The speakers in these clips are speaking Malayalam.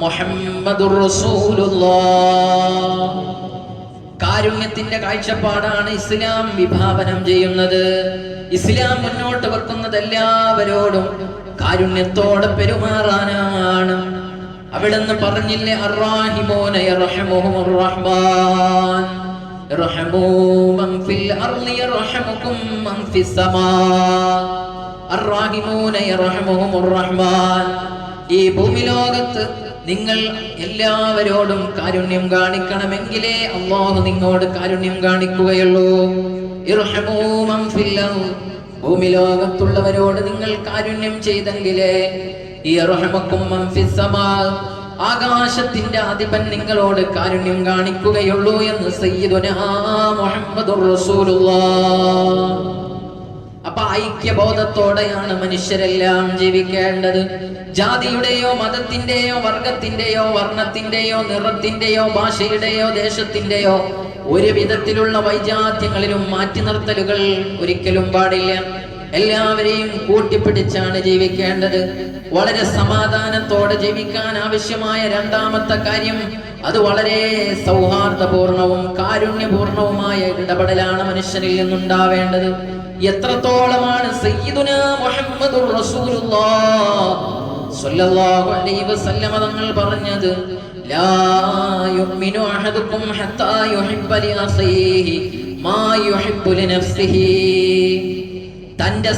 മുഹമ്മദുർ റസൂലുള്ളാഹ്. കാരുണ്യത്തിന്റെ കാഴ്ചപ്പാടാണ് ഇസ്ലാം വിഭാവനം ചെയ്യുന്നത്. ഇസ്ലാം മുന്നോട്ട് വെക്കുന്നത് എല്ലാവരോടും കാരുണ്യത്തോടെ പെരുമാറാനാണ്. അവിടുന്ന് പറഞ്ഞില്ലേ, അർറാഹിമൂന യർഹമുഹുർ റഹ്മാൻ ഇർഹമൂ മൻ ഫിൽ അർളി യർഹമുകും മൻ ഫിസ് സമാ. അർറാഹിമൂന യർഹമുഹുർ റഹ്മാൻ. ഈ ഭൂമിലോകത്ത് നിങ്ങൾ എല്ലാവരോടും കാരുണ്യം കാണിക്കണമെങ്കിലേ അല്ലാഹു നിങ്ങളോട് കാരുണ്യം കാണിക്കുകയുള്ളൂ. ഇർഹമൂ മൻ ഫിൽ അർളി. ഭൂമിലോകത്തുള്ളവരോട് നിങ്ങൾ കാരുണ്യം ചെയ്തെങ്കിലേ യർഹമുകും മൻ ഫിസ് സമാ, ആകാശത്തിന്റെ അധിപൻ നിങ്ങളോട് കാരുണ്യം കാണിക്കുകയുള്ളൂ എന്ന് സയ്യിദുനാ മുഹമ്മദുർ റസൂലുള്ളാഹ്. അപ്പൊ ഐക്യബോധത്തോടെയാണ് മനുഷ്യരെല്ലാം ജീവിക്കേണ്ടത്. ജാതിയുടെയോ മതത്തിന്റെയോ വർഗത്തിന്റെയോ വർണ്ണത്തിന്റെയോ നിറത്തിന്റെയോ ഭാഷയുടെയോ ദേശത്തിന്റെയോ ഒരു വിധത്തിലുള്ള വൈജാത്യങ്ങളിലും മാറ്റി നിർത്തലുകൾ ഒരിക്കലും പാടില്ല. എല്ലാവരെയും കൂട്ടിപ്പിടിച്ചാണ് ജീവിക്കേണ്ടത്. വളരെ സമാധാനത്തോടെ ജീവിക്കാൻ ആവശ്യമായ രണ്ടാമത്തെ കാര്യം, അത് വളരെ സൗഹാർദ്ദപൂർണവും കാരുണ്യപൂർണവുമായ ഇടപെടലാണ് മനുഷ്യനിൽ നിന്നുണ്ടാവേണ്ടത്. എത്രത്തോളമാണ് സയ്യിദുനാ മുഹമ്മദുർ റസൂലുള്ളാഹ് സ്വല്ലല്ലാഹു അലൈഹി വസല്ലം തങ്ങൾ പറഞ്ഞത്, ലാ യുഅ്മിനു അഹദുക്കും ഹത്താ യുഹിബ്ബ ലി അഖീഹി മാ യുഹിബ്ബു ലി നഫ്സിഹി. തന്റെ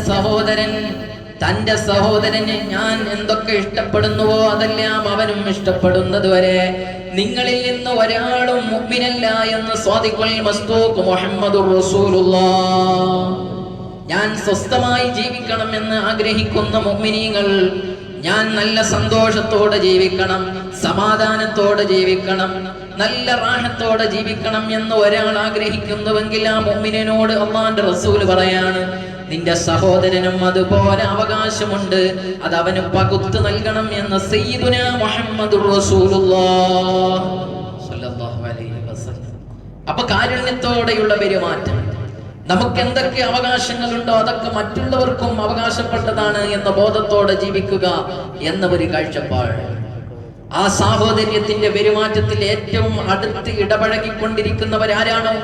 സഹോദരന് ഞാൻ എന്തൊക്കെ ഇഷ്ടപ്പെടുന്നുവോ അതെല്ലാം അവനും ഇഷ്ടപ്പെടുന്നത് വരെ നിങ്ങളിൽ നിന്ന് ഒരാളും മുഅ്മിനല്ല എന്ന് സ്വാദിഖുൽ മസ്ദൂഖ് മുഹമ്മദുർ റസൂലുള്ളാഹ്. ഞാൻ സ്വസ്ഥമായി ജീവിക്കണം എന്ന് ആഗ്രഹിക്കുന്ന മുഅ്മിനീങ്ങൾ, ഞാൻ നല്ല സന്തോഷത്തോടെ ജീവിക്കണം, സമാധാനത്തോടെ ജീവിക്കണം, നല്ല റാഹത്തോടെ ജീവിക്കണം എന്ന് ഒരാൾ ആഗ്രഹിക്കുന്നുവെങ്കിൽ ആ മുഅ്മിനോട് അല്ലാഹുവിന്റെ റസൂൽ പറയാണ്, നിന്റെ സഹോദരനും അതുപോലെ അവകാശമുണ്ട്, അത് അവന് പകുത്ത് നൽകണം എന്ന് സയ്യിദുനാ മുഹമ്മദുർ റസൂലുള്ളാഹ് സ്വല്ലല്ലാഹു അലൈഹി വസല്ലം. അപ്പൊ കാരുണ്യത്തോടെയുള്ള പെരുമാറ്റം, നമുക്ക് എന്തൊക്കെ അവകാശങ്ങളുണ്ടോ അതൊക്കെ മറ്റുള്ളവർക്കും അവകാശപ്പെട്ടതാണ് എന്ന ബോധത്തോടെ ജീവിക്കുക എന്ന ഒരു കാഴ്ചപ്പാട്. ആ സാഹോദര്യത്തിന്റെ പെരുമാറ്റത്തിൽ ഏറ്റവും അടുത്ത് ഇടപഴകിക്കൊണ്ടിരിക്കുന്നവരാരാണോ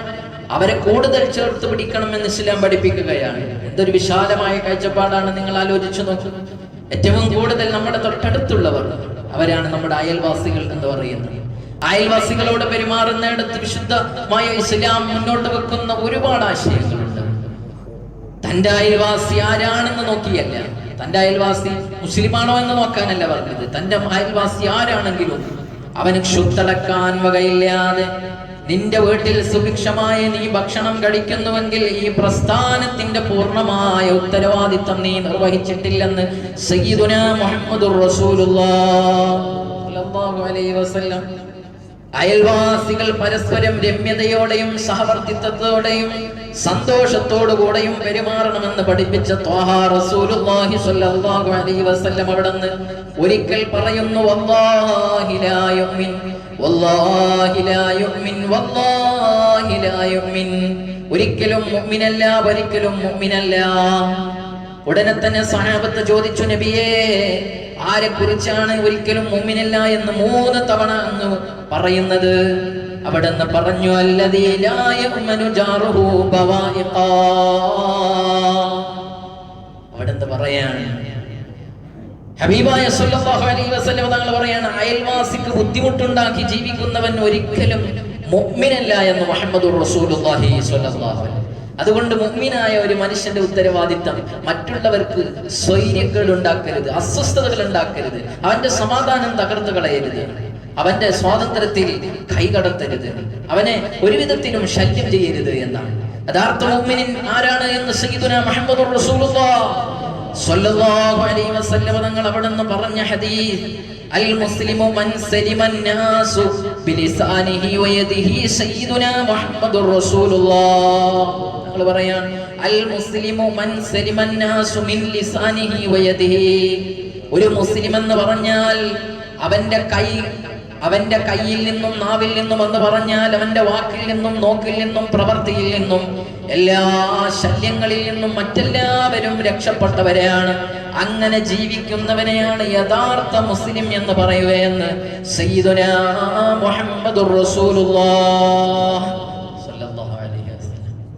അവരെ കൂടുതൽ ചേർത്ത് പിടിക്കണമെന്ന് ഇസ്ലാം പഠിപ്പിക്കുകയാണ്. എന്തൊരു വിശാലമായ കാഴ്ചപ്പാടാണ്, നിങ്ങൾ ആലോചിച്ചു നോക്കൂ. ഏറ്റവും കൂടുതൽ നമ്മുടെ തൊട്ടടുത്തുള്ളവർ അവരാണ് നമ്മുടെ അയൽവാസികൾ എന്ന് പറയുന്നത്. അയൽവാസികളോട് പെരുമാറുന്നിടത്ത് വിശുദ്ധമായ ഇസ്ലാം മുന്നോട്ട് വെക്കുന്ന ഒരുപാട് ആശയങ്ങളുണ്ട്. തന്റെ അയൽവാസി ആരാണെന്ന് നോക്കിയല്ല, തന്റെ അയൽവാസി മുസ്ലിമാണോ എന്ന് നോക്കാനല്ല പറഞ്ഞത്. തന്റെ അയൽവാസി ആരാണെങ്കിലും അവന് ക്ഷുത്തടക്കാൻ വകയില്ലാതെ നിന്റെ വീട്ടിൽ സുഭിക്ഷമായ നീ ഭക്ഷണം കഴിക്കുന്നുവെങ്കിൽ ഈ പ്രസ്ഥാനത്തിന്റെ പൂർണ്ണമായ ഉത്തരവാദിത്വം നീ നിർവഹിച്ചിട്ടില്ലെന്ന് സയ്യിദുനാ മുഹമ്മദുർ റസൂലുള്ളാഹ് സ്വല്ലല്ലാഹു അലൈഹി വസല്ലം. അയൽവാസികൾ പരസ്പരം രമ്യതയോടെയും സഹവർത്തിത്വത്തോടെയും സന്തോഷത്തോടുകൂടെയും പെരുമാറണമെന്ന് പഠിപ്പിച്ച ത്വാഹ റസൂലുള്ളാഹി സ്വല്ലല്ലാഹു അലൈഹി വസല്ലം അവിടുന്ന് ഒരിക്കൽ പറയുന്നു, വല്ലാഹി ലാ യുഅ്മിൻ വല്ലാഹി ലാ യുഅ്മിൻ വല്ലാഹി ലാ യുഅ്മിൻ. ഒരിക്കലും മുഅ്മിനല്ല, ഒരിക്കലും മുഅ്മിനല്ല. ഉടനെ തന്നെ സഹാബത്ത് ചോദിച്ചു, നബിയേ ആരെ കുറിച്ചാണ് ഒരിക്കലും മുഅ്മിനല്ല എന്ന് 3 തവണ അങ്ങ് പറയുന്നത്? അവിടെന്ന് പറഞ്ഞു, അല്ലദീ ലാ യഅ്മനു ജാറുഹു ബവായിഖാ. അവിടെന്ന് പറയാണ്, ഹബീബായ സല്ലല്ലാഹു അലൈഹി വസല്ലം തങ്ങൾ പറയാണ്, അയൽവാസിക്ക് ബുദ്ധിമുട്ടുണ്ടാക്കി ജീവിക്കുന്നവൻ ഒരിക്കലും മുഅ്മിനല്ല എന്ന് മുഹമ്മദുർ റസൂലുള്ളാഹി സ്വല്ലല്ലാഹു അലൈഹി. അതുകൊണ്ട് മുഅ്മിനായ ഒരു മനുഷ്യന്റെ ഉത്തരവാദിത്തം മറ്റുള്ളവർക്ക് സ്വൈര്യക്കേട് ഉണ്ടാക്കരുത്, അസ്വസ്ഥതകൾ ഉണ്ടാക്കരുത്, അവന്റെ സമാധാനം തകർത്ത് കളയരുത്, അവന്റെ സ്വാതന്ത്ര്യത്തിൽ കൈകടത്തരുത്, അവനെ ഒരു വിധത്തിലും ശല്യം ചെയ്യരുത് എന്നാണ്. യഥാർത്ഥ മുഅ്മിൻ ആരാണ് എന്ന് സയ്യിദുനാ മുഹമ്മദുർ റസൂലുള്ളാഹി സ്വല്ലല്ലാഹു അലൈഹി വസല്ലം തങ്ങൾ അവിടുന്ന് പറഞ്ഞ ഹദീസ്, അൽ മുസ്ലിമു മൻ സലിമൻ നാസു ബിലിസാനിഹി വയദിഹി സയ്യിദുനാ മുഹമ്മദുർ റസൂലുള്ളാഹ്. തങ്ങൾ പറയാൻ, അൽ മുസ്ലിമു മൻ സലിമൻ നാസു മിൻ ലിസാനിഹി വയദിഹി. ഒരു മുസ്ലിം എന്ന് പറഞ്ഞാൽ അവന്റെ കയ്യിൽ നിന്നും നാവിൽ നിന്നും എന്ന് പറഞ്ഞാൽ അവന്റെ വാക്കിൽ നിന്നും നോക്കിൽ നിന്നും പ്രവൃത്തിയിൽ നിന്നും എല്ലാ ശല്യങ്ങളിൽ നിന്നും മറ്റെല്ലാവരും രക്ഷപ്പെട്ടവരെയാണ്. അങ്ങനെ ജീവിക്കുന്നവനെയാണ് യഥാർത്ഥ മുസ്ലിം എന്ന് പറയുകയെന്ന് സയ്യിദുനാ മുഹമ്മദുർ റസൂലുള്ളാഹ്